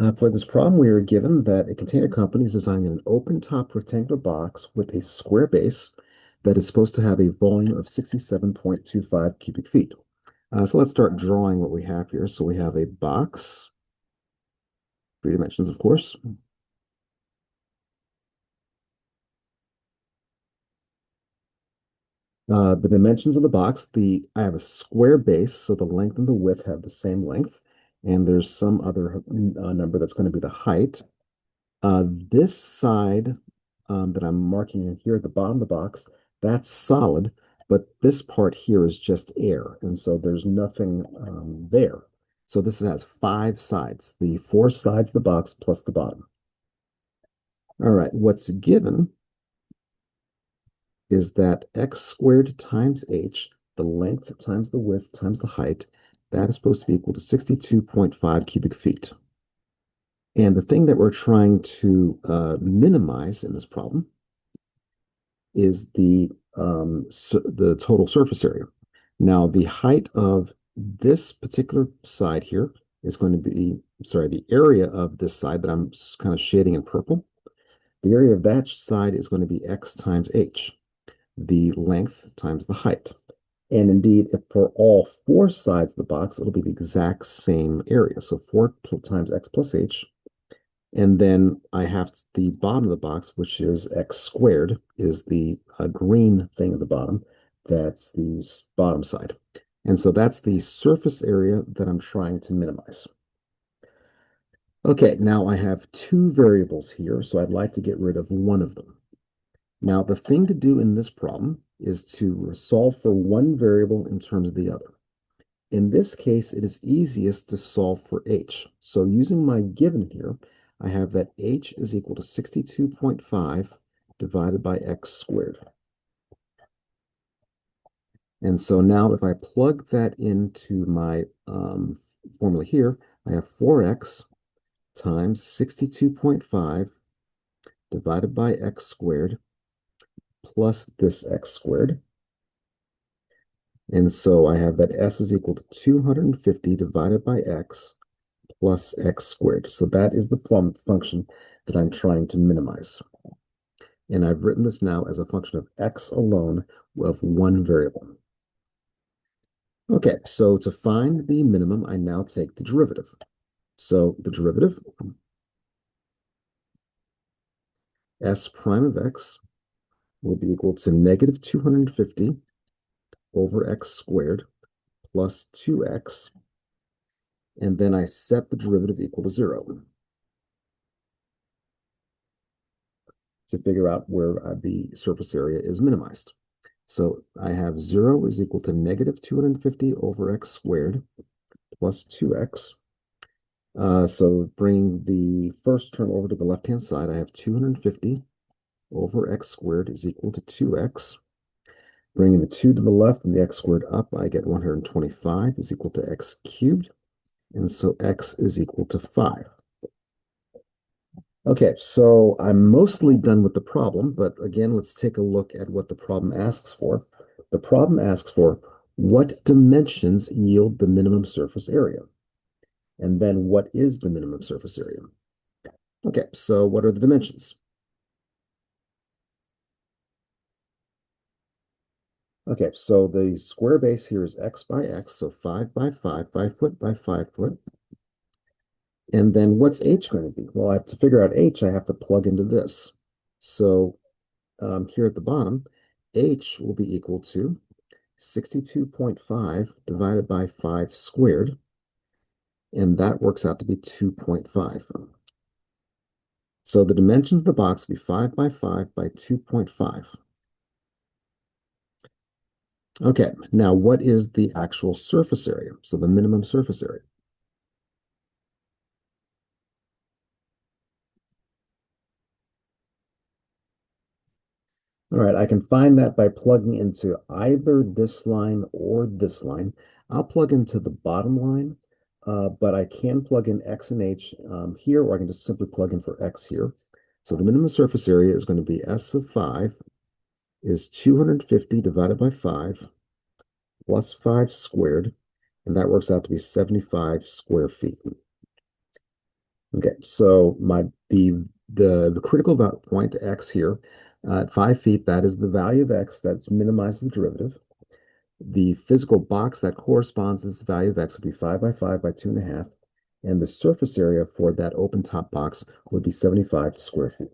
For this problem, we are given that a container company is designing an open-top rectangular box with a square base that is supposed to have a volume of 67.25 cubic feet. So let's start drawing what we have here. So we have a box, three dimensions, of course. The dimensions of the box, I have a square base, so the length and the width have the same length, and there's some other number that's going to be the height. This side that I'm marking in here at the bottom of the box, that's solid, but this part here is just air, and so there's nothing there. So this has five sides, the four sides of the box plus the bottom. All right, what's given is that x squared times h, the length times the width times the height, that is supposed to be equal to 62.5 cubic feet. And the thing that we're trying to minimize in this problem is the total surface area. Now, the height of this particular side here is going to be, sorry, the area of this side that I'm kind of shading in purple. The area of that side is going to be x times h, the length times the height. And indeed, if for all four sides of the box, it'll be the exact same area. So 4 times x plus h. And then I have the bottom of the box, which is x squared, is the green thing at the bottom. That's the bottom side. And so that's the surface area that I'm trying to minimize. Okay, now I have two variables here, so I'd like to get rid of one of them. Now, the thing to do in this problem is to solve for one variable in terms of the other. In this case, it is easiest to solve for h. So using my given here, I have that h is equal to 62.5 divided by x squared. And so now if I plug that into my formula here, I have 4x times 62.5 divided by x squared plus this x squared. And so I have that s is equal to 250 divided by x plus x squared. So that is the function that I'm trying to minimize. And I've written this now as a function of x alone of one variable. Okay, so to find the minimum, I now take the derivative. So the derivative, s prime of x, will be equal to negative 250 over x squared plus 2x. And then I set the derivative equal to 0 to figure out where the surface area is minimized. So I have 0 is equal to negative 250 over x squared plus 2x. So bringing the first term over to the left-hand side, I have 250 over x squared is equal to 2x. Bringing the 2 to the left and the x squared up, I get 125 is equal to x cubed. And so x is equal to 5. Okay, so I'm mostly done with the problem, but again, let's take a look at what the problem asks for. The problem asks for what dimensions yield the minimum surface area? And then what is the minimum surface area? Okay, so what are the dimensions? Okay, so the square base here is x by x, so 5 by 5, 5 foot by 5 foot. And then what's h going to be? Well, I have to figure out h, I have to plug into this. So here at the bottom, h will be equal to 62.5 divided by 5 squared, and that works out to be 2.5. So the dimensions of the box will be 5 by 5 by 2.5. Okay, now what is the actual surface area? So the minimum surface area. All right, I can find that by plugging into either this line or this line. I'll plug into the bottom line, but I can plug in x and h here, or I can just simply plug in for x here. So the minimum surface area is going to be s of 5 is 250 divided by 5 plus 5 squared, and that works out to be 75 square feet. Okay, so the critical point x here at 5 feet, that is the value of x that's minimizes the derivative. The physical box that corresponds to this value of x would be 5 by 5 by 2.5, and the surface area for that open top box would be 75 square feet.